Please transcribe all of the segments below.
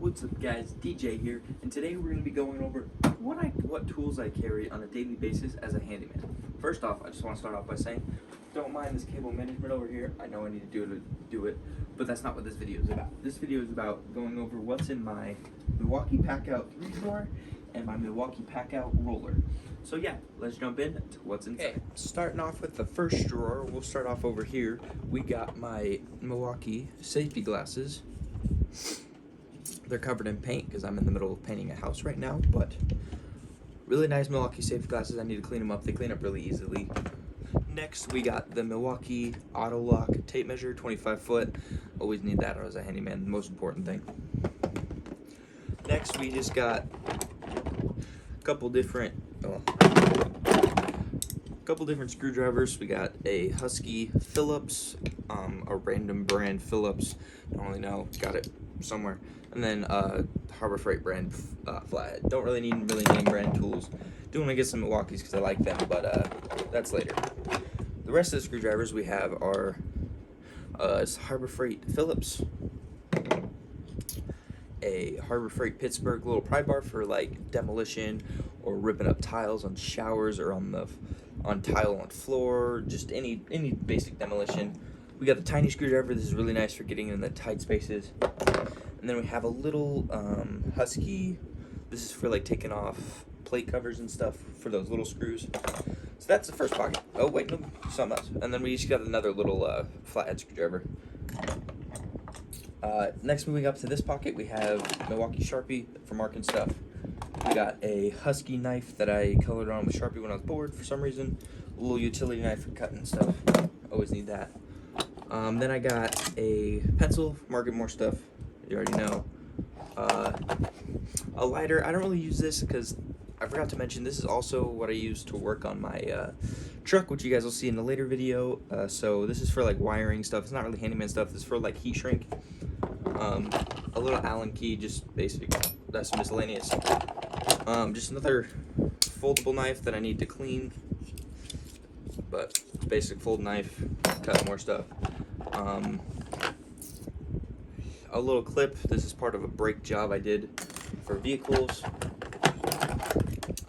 What's up, guys? DJ here, and today we're going to be going over what tools I carry on a daily basis as a handyman. First off, I just want to start off by saying, don't mind this cable management over here. I know I need to do it, but that's not what this video is about. This video is about going over what's in my Milwaukee Packout 3-drawer and my Milwaukee Packout roller. So yeah, let's jump in to what's inside. Okay, starting off with the first drawer, we'll start off over here. We got my Milwaukee safety glasses. They're covered in paint because I'm in the middle of painting a house right now, but really nice Milwaukee safety glasses. I need to clean them up. They clean up really easily. Next, we got the Milwaukee Auto Lock tape measure, 25 foot. Always need that as a handyman, the most important thing. Next, we just got a couple different screwdrivers. We got a Husky Phillips, a random brand Phillips. Don't really know, got it somewhere. And then Harbor Freight brand flathead. Don't really need name brand tools. Do want to get some Milwaukee's because I like them, but that's later. The rest of the screwdrivers we have are Harbor Freight Phillips, a Harbor Freight Pittsburgh little pry bar for like demolition or ripping up tiles on showers or on tile on floor, just any basic demolition. We got the tiny screwdriver. This is really nice for getting in the tight spaces. And then we have a little Husky. This is for like taking off plate covers and stuff for those little screws. So that's the first pocket. Oh wait, no, something else. And then we just got another little flathead screwdriver. Next, moving up to this pocket, we have Milwaukee Sharpie for marking stuff. We got a Husky knife that I colored on with Sharpie when I was bored for some reason. A little utility knife for cutting stuff. Always need that. Then I got a pencil for marking more stuff. You already know. A lighter. I don't really use this because I forgot to mention this is also what I use to work on my truck, which you guys will see in a later video. So this is for like wiring stuff. It's not really handyman stuff. This is for like heat shrink. A little Allen key, just basic. That's miscellaneous. Just another foldable knife that I need to clean, but it's basic fold knife, cut more stuff. A little clip. This is part of a brake job I did for vehicles.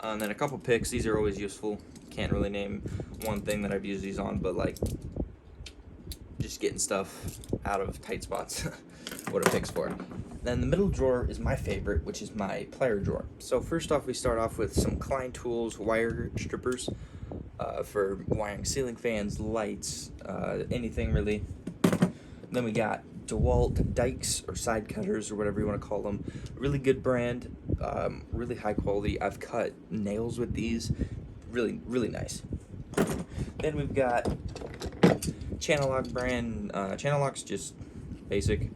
And then a couple picks. These are always useful. Can't really name one thing that I've used these on, but like just getting stuff out of tight spots. What a pick's for. Then the middle drawer is my favorite, which is my plier drawer. So first off, we start off with some Klein Tools wire strippers for wiring ceiling fans, lights, anything really. Then we got DeWalt dikes or side cutters or whatever you want to call them. Really good brand, really high quality. I've cut nails with these. Really nice. Then we've got Channel Lock brand. Channel Lock's just basic.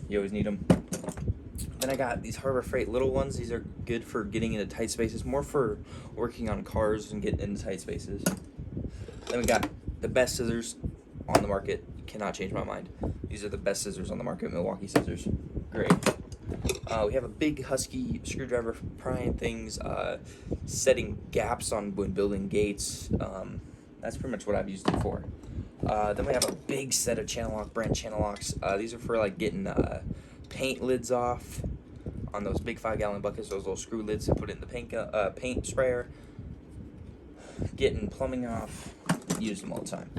You always need them. Then I got these Harbor Freight little ones. These are good for getting into tight spaces, more for working on cars and getting into tight spaces. Then we got the best scissors on the market. Cannot change my mind. These are the best scissors on the market, Milwaukee scissors. Great. We have a big Husky screwdriver for prying things, setting gaps on when building gates. That's pretty much what I've used it for. Then we have a big set of Channel Lock brand Channel Locks. These are for like getting paint lids off on those big 5-gallon buckets, those little screw lids to put in the paint sprayer. Getting plumbing off. Use them all the time.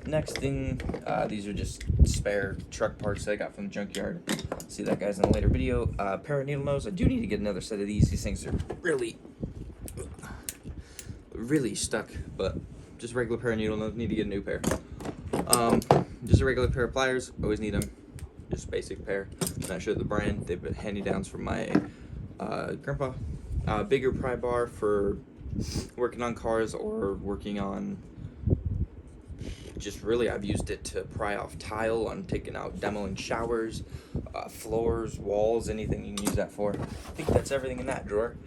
Next thing, these are just spare truck parts that I got from the junkyard. See that, guys, in a later video. Pair of needle nose. I do need to get another set of these. These things are really stuck, but just a regular pair of needle nose. Need to get a new pair. Just a regular pair of pliers. Always need them. Just basic pair. I'm not sure the brand. They've been hand-me-downs from my grandpa. Bigger pry bar for working on cars or working on. Just really, I've used it to pry off tile on taking out demoing showers, floors, walls, anything you can use that for. I think that's everything in that drawer.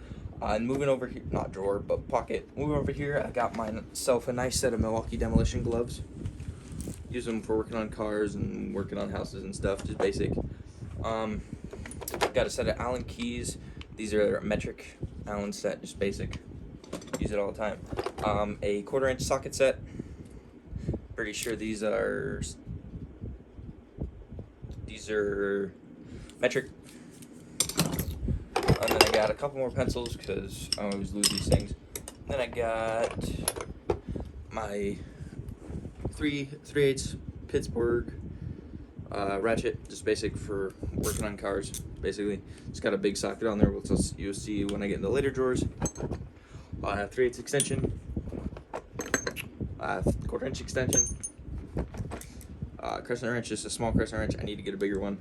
And moving over here, not drawer, but pocket. Moving over here, I got myself a nice set of Milwaukee demolition gloves. Use them for working on cars and working on houses and stuff, just basic. Got a set of Allen keys. These are a metric Allen set, just basic. Use it all the time. A 1/4-inch socket set. Pretty sure these are metric. And then I got a couple more pencils because I always lose these things. Then I got my 3/8 Pittsburgh ratchet, just basic for working on cars. Basically, it's got a big socket on there, which you'll see when I get in the later drawers. 3/8 extension, 1/4 inch extension, crescent wrench, just a small crescent wrench. I need to get a bigger one.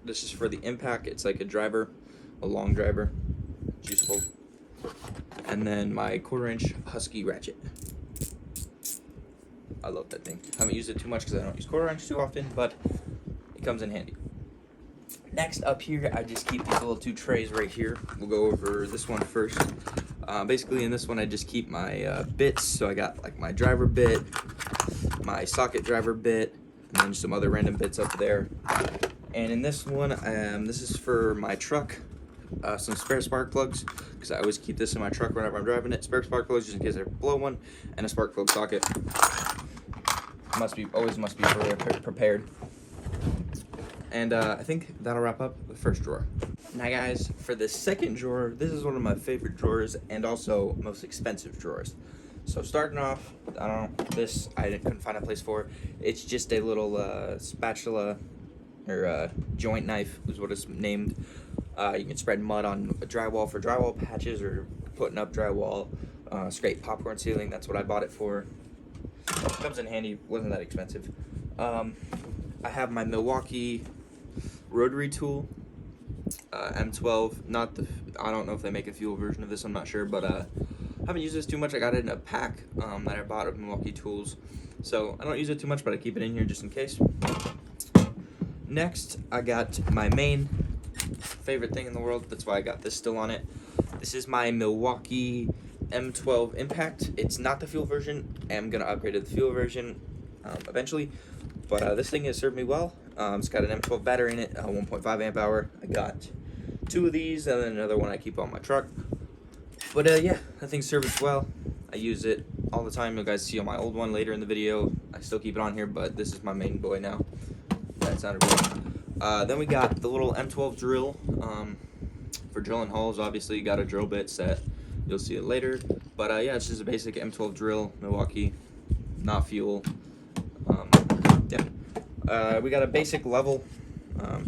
This is for the impact. It's like a driver, a long driver. It's useful. And then my 1/4 inch Husky ratchet. I love that thing. Haven't used it too much because I don't use 1/4 inch too often, but it comes in handy. Next up here, I just keep these little 2 trays right here. We'll go over this one first. Basically, in this one, I just keep my bits. So I got like my driver bit, my socket driver bit, and then some other random bits up there. And in this one, this is for my truck, some spare spark plugs, because I always keep this in my truck whenever I'm driving it. Spare spark plugs just in case I blow one, and a spark plug socket. Always must be prepared. And I think that'll wrap up the first drawer. Now guys, for the second drawer, this is one of my favorite drawers and also most expensive drawers. So starting off, this I couldn't find a place for. It's just a little spatula or joint knife is what it's named. You can spread mud on drywall for drywall patches or putting up drywall, scrape popcorn ceiling. That's what I bought it for. Comes in handy, wasn't that expensive. I have my Milwaukee rotary tool, M12. I don't know if they make a fuel version of this, I'm not sure, but I haven't used this too much. I got it in a pack that I bought of Milwaukee tools, so I don't use it too much, but I keep it in here just in case. Next, I got my main favorite thing in the world. That's why I got this still on it. This is my Milwaukee M12 Impact. It's not the fuel version. I'm gonna upgrade to the fuel version eventually, but this thing has served me well. It's got an M12 battery in it, 1.5 amp hour. I got 2 of these, and then another one I keep on my truck. But yeah, that thing serves well. I use it all the time. You guys see on my old one later in the video. I still keep it on here, but this is my main boy now. That sounded weird. Then we got the little M12 drill for drilling holes. Obviously, you got a drill bit set. You'll see it later. But yeah, it's just a basic M12 drill, Milwaukee, not fuel. Yeah. We got a basic level. Not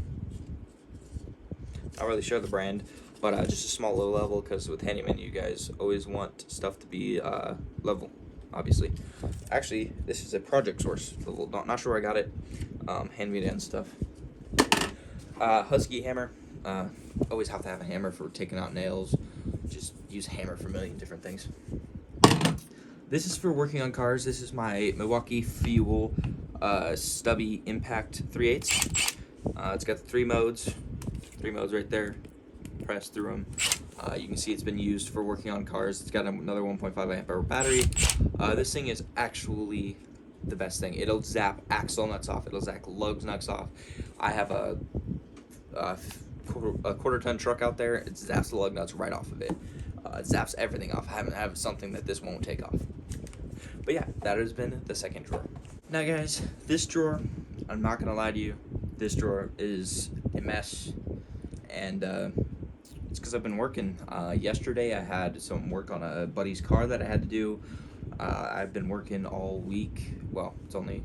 really sure the brand, but just a small little level, because with handyman, you guys always want stuff to be level, obviously. Actually, this is a Project Source level. Not sure where I got it. Hand-me-down stuff. Husky hammer. Always have to have a hammer for taking out nails. Just use hammer for a million different things. This is for working on cars. This is my Milwaukee Fuel stubby Impact 3/8. It's got the 3 modes. 3 modes right there. Press through them. You can see it's been used for working on cars. It's got another 1.5 amp hour battery. This thing is actually the best thing. It'll zap axle nuts off. It'll zap lug nuts off. I have a quarter ton truck out there. It zaps the lug nuts right off of it. It zaps everything off. I haven't had something that this won't take off. But yeah, that has been the second drawer. Now guys, this drawer, I'm not gonna lie to you, this drawer is a mess, and it's because I've been working. Yesterday I had some work on a buddy's car that I had to do. I've been working all week. Well, it's only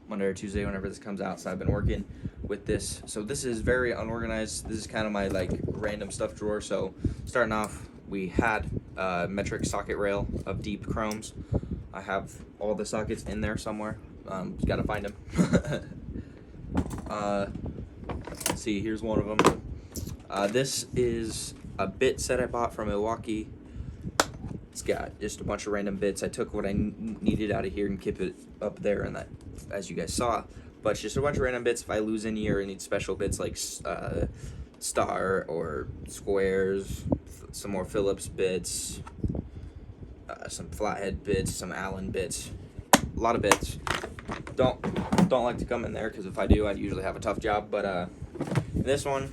Monday or Tuesday whenever this comes out, so I've been working with this. So this is very unorganized. This is kind of my like random stuff drawer. So starting off, we had a metric socket rail of deep chromes. I have all the sockets in there somewhere. Just gotta find them. Let's see, here's one of them. This is a bit set I bought from Milwaukee. It's got just a bunch of random bits. I took what I needed out of here and kept it up there, and that, as you guys saw. But it's just a bunch of random bits. If I lose any or need special bits like star or squares, some more Phillips bits, some flathead bits, some Allen bits, a lot of bits. Don't like to come in there, because if I do, I'd usually have a tough job. But this one,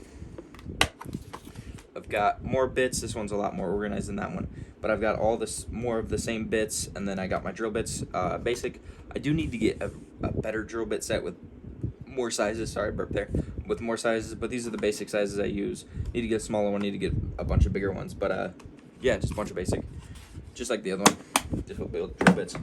I've got more bits. This one's a lot more organized than that one. But I've got all this more of the same bits, and then I got my drill bits. Basic. I do need to get a better drill bit set with more sizes. Sorry, burp there. With more sizes, but these are the basic sizes I use. Need to get a smaller one. Need to get a bunch of bigger ones. But yeah, just a bunch of basic, just like the other one. Just with drill bits.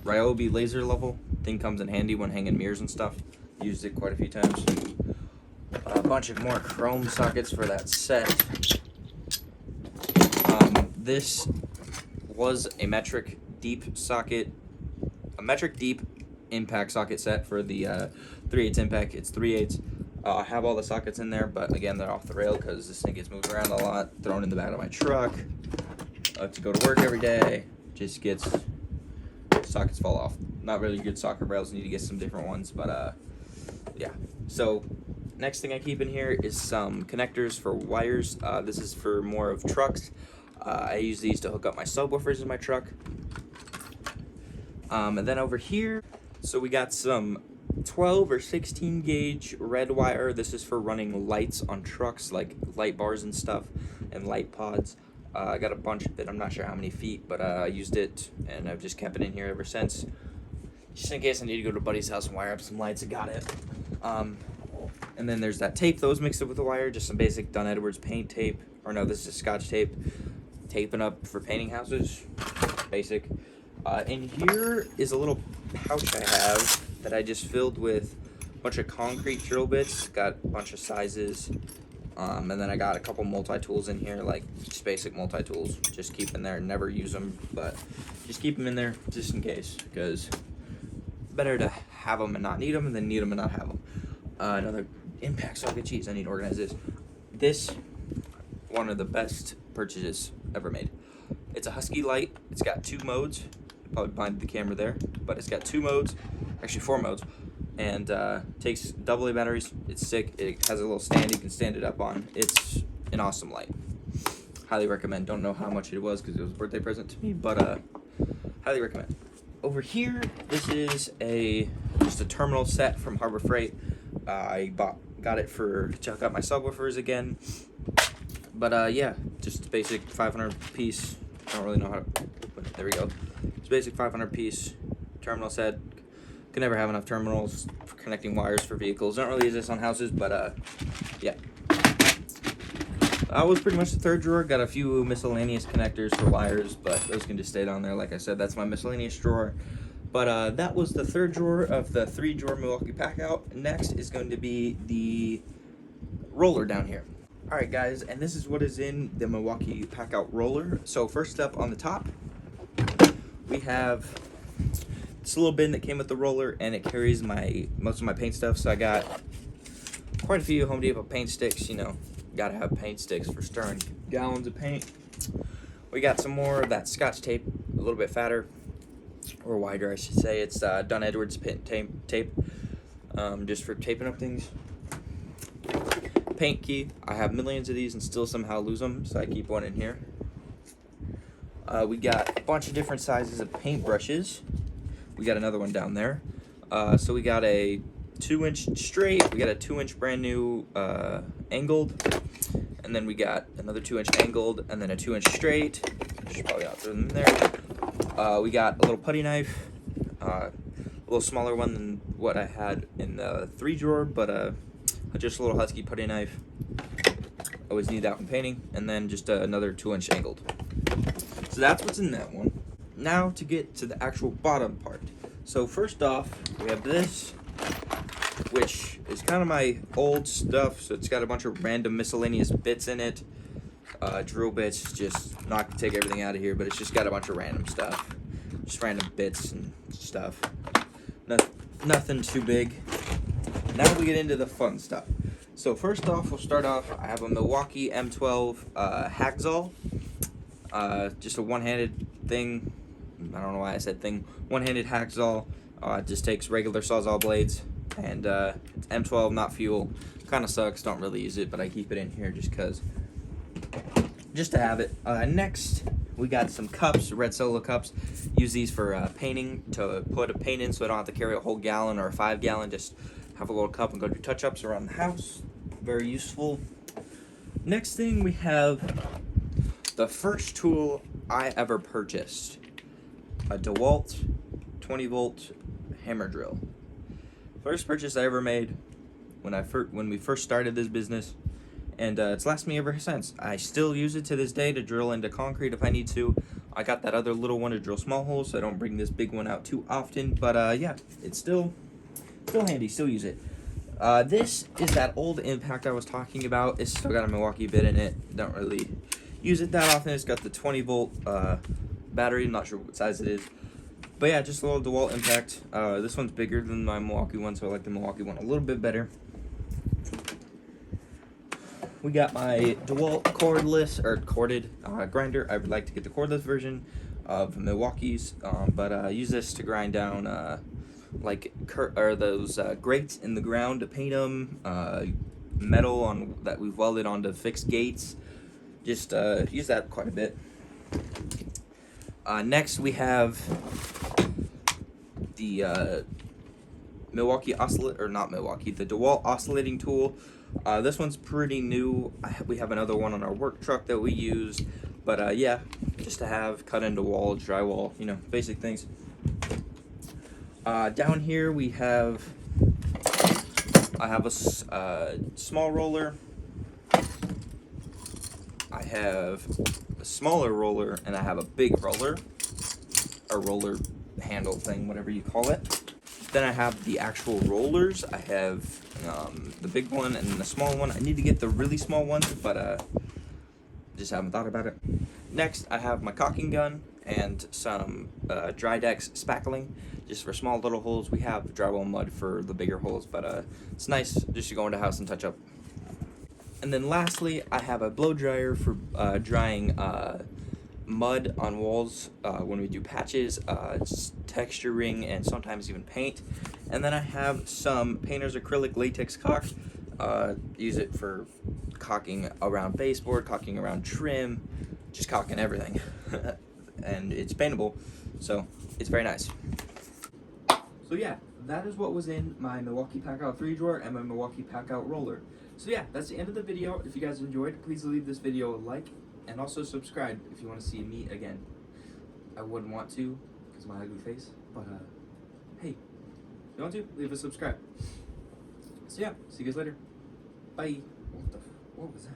Ryobi laser level thing comes in handy when hanging mirrors and stuff. Used it quite a few times. A bunch of more chrome sockets for that set. This was a metric deep impact socket set for the 3/8 impact. It's 3/8. I have all the sockets in there, but again, they're off the rail because this thing gets moved around a lot, thrown in the back of my truck. To go to work every day, just gets, sockets fall off. Not really good socket rails, need to get some different ones, but yeah. So next thing I keep in here is some connectors for wires. This is for more of trucks. I use these to hook up my subwoofers in my truck. And then over here, so we got some 12 or 16 gauge red wire. This is for running lights on trucks, like light bars and stuff, and light pods. I got a bunch of it. I'm not sure how many feet, but I used it, and I've just kept it in here ever since. Just in case I need to go to a buddy's house and wire up some lights, I got it. And then there's that tape that was mixed up with the wire, just some basic Dunn Edwards paint tape. Or no, this is Scotch tape. Taping up for painting houses. Basic. And here is a little pouch I have that I just filled with a bunch of concrete drill bits. Got a bunch of sizes. And then I got a couple multi-tools in here, like just basic multi-tools. Just keep in there, never use them, but just keep them in there just in case, because better to have them and not need them than need them and not have them. Another impact socket. Jeez, I need to organize this. This, one of the best purchases ever made. It's a Husky light. It's got 2 modes. Probably behind the camera there, but it's got 2 modes, actually 4 modes, and takes AA batteries. It's sick. It has a little stand you can stand it up on. It's an awesome light. Highly recommend. Don't know how much it was because it was a birthday present to me, but highly recommend. Over here, this is just a terminal set from Harbor Freight. I got it to hook up my subwoofers again. But yeah, just a basic 500 piece. I don't really know how to open it. There we go. It's basic 500 piece terminal set. Can never have enough terminals for connecting wires for vehicles. Don't really use this on houses, but yeah. That was pretty much the third drawer. Got a few miscellaneous connectors for wires, but those can just stay down there. Like I said, that's my miscellaneous drawer. But that was the third drawer of the 3-drawer Milwaukee Packout. Next is going to be the roller down here. Alright guys, and this is what is in the Milwaukee Packout roller. So first up on the top, we have this little bin that came with the roller, and it carries most of my paint stuff. So I got quite a few Home Depot paint sticks. You know, gotta have paint sticks for stirring gallons of paint. We got some more of that Scotch tape, a little bit fatter, or wider I should say. It's Dunn Edwards tape, just for taping up things. Paint key. I have millions of these and still somehow lose them, so I keep one in here. We got a bunch of different sizes of paint brushes. We got another one down there. So we got a 2-inch straight, we got a 2-inch brand new angled, and then we got another 2-inch angled, and then a 2-inch straight. I should probably throw them in there. We got a little putty knife, a little smaller one than what I had in the 3-drawer, but just a little Husky putty knife. Always need that when painting. And then just another 2-inch angled. So that's what's in that one. Now to get to the actual bottom part. So first off, we have this, which is kind of my old stuff. So it's got a bunch of random miscellaneous bits in it. Drill bits, just not to take everything out of here, but it's just got a bunch of random stuff. Just random bits and stuff. Nothing too big. Now we get into the fun stuff. So first off, we'll start off, I have a Milwaukee M12 hacksaw. Just a one-handed thing. I don't know why I said thing. One-handed hacksaw. It just takes regular Sawzall blades. And it's M12, not fuel. Kind of sucks, don't really use it, but I keep it in here just to have it. Next, we got some cups, red Solo cups. Use these for painting, to put a paint in so I don't have to carry a whole gallon or a 5-gallon. Just have a little cup and go do touch-ups around the house. Very useful. Next thing, we have the first tool I ever purchased. A DeWalt 20-volt hammer drill. First purchase I ever made when we first started this business, and it's lasted me ever since. I still use it to this day to drill into concrete if I need to. I got that other little one to drill small holes, so I don't bring this big one out too often. But yeah, it's still handy. Still use it. This is that old Impact I was talking about. It's still got a Milwaukee bit in it. Don't really use it that often. It's got the 20-volt battery. I'm not sure what size it is. But yeah, just a little DeWalt Impact. This one's bigger than my Milwaukee one, so I like the Milwaukee one a little bit better. We got my DeWalt cordless, or corded grinder. I would like to get the cordless version of Milwaukee's, but I use this to grind down those grates in the ground to paint them, metal that we've welded onto fixed gates. Just use that quite a bit. Next we have the the DeWalt oscillating tool. This one's pretty new. We have another one on our work truck that we use, but yeah, just to have cut into wall, drywall, basic things. Down here we have, I have a small roller, I have a smaller roller, and I have a big roller, a roller handle thing, whatever you call it. Then I have the actual rollers. I have the big one and the small one. I need to get the really small one, but just haven't thought about it. Next, I have my caulking gun and some Drydex spackling, just for small little holes. We have drywall mud for the bigger holes, but it's nice just to go into a house and touch up. And then lastly, I have a blow dryer for drying mud on walls when we do patches, texturing, and sometimes even paint. And then I have some painter's acrylic latex caulk. Use it for caulking around baseboard, caulking around trim, just caulking everything. And it's paintable, so it's very nice. So yeah, that is what was in my Milwaukee Packout 3 drawer and my Milwaukee Packout roller. So yeah, that's the end of the video. If you guys enjoyed, please leave this video a like, and also subscribe if you want to see me again. I wouldn't want to, because of my ugly face, but hey, if you want to, leave a subscribe. So yeah, see you guys later. Bye. What was that?